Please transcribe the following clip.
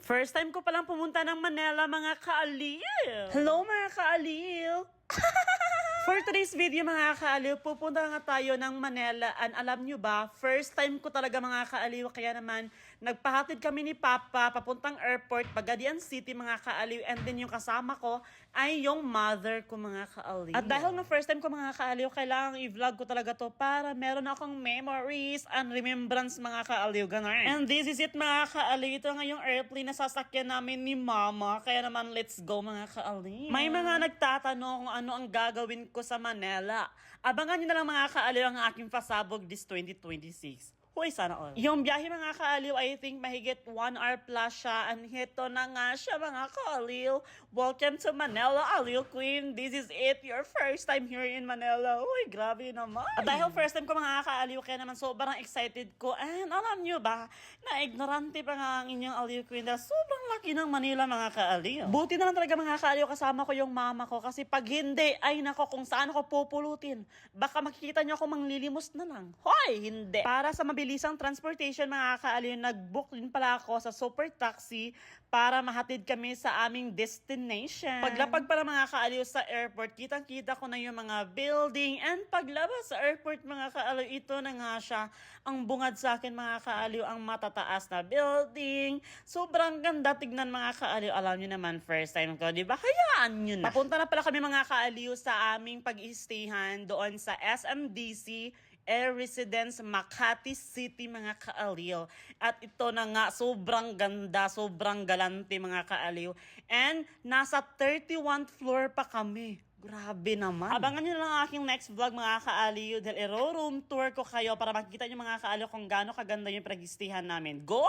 First time ko palang pumunta ng Manila, mga kaaliw! Hello, mga kaaliw! For today's video, mga kaaliw, pupunta nga tayo ng Manila. And alam nyo ba, first time ko talaga, mga kaaliw, kaya naman nagpahatid kami ni Papa papuntang airport, Pagadian City, mga kaaliw. And then yung kasama ko ay yung mother ko, mga kaaliw. At dahil nga first time ko, mga kaaliw, kailangang i-vlog ko talaga to para meron akong memories and remembrance, mga kaaliw. Ganun. And this is it, mga kaaliw. Ito nga yung airplane na sasakyan namin ni Mama. Kaya naman, let's go, mga kaaliw. May mga nagtatanong kung ano ang gagawin ko sa Manila. Abangan nyo na lang, mga kaaliw, ang aking pasabog this 2026. Hoy, sana all. Yung biyahe, mga kaaliw, I think mahigit 1 hour plus siya. And ito na nga siya, mga kaaliw. Welcome to Manila, Aliw Queen. This is it, your first time here in Manila. Uy, grabe naman. At dahil first time ko, mga kaaliw, kaya naman sobrang excited ko. And alam nyo ba, na ignorante pa nga ang inyong Aliw Queen dahil sobrang laki ng Manila, mga kaaliw. Buti na lang talaga, mga kaaliw, kasama ko yung mama ko. Kasi pag hindi, ay nako, kung saan ako pupulutin. Baka makikita nyo ako manglilimos na lang. Hoy, hindi. Para sa mabilisang transportation, mga kaaliw, nag-book din pala ako sa super taxi para mahatid kami sa aming destination. Paglapag pala, mga kaaliw, sa airport, kitang-kita ko na yung mga building, and paglabas sa airport, mga kaaliw, ito na nga siya ang bungad sa akin, mga kaaliw, ang matataas na building. Sobrang ganda tignan, mga kaaliw. Alam nyo naman, first time ko, di ba? Hayaan nyo na. Papunta na pala kami, mga kaaliw, sa aming pag-i-stayhan doon sa SMDC Air Residence Makati City, mga kaaliw. At ito na nga, sobrang ganda, sobrang galante, mga kaaliw. And nasa 31st floor pa kami. Grabe naman. Abangan nyo lang ang aking next vlog, mga kaaliw, dahil i-room tour ko kayo para makikita nyo, mga kaaliw, kung gaano kaganda yung pag-istihan namin. Go!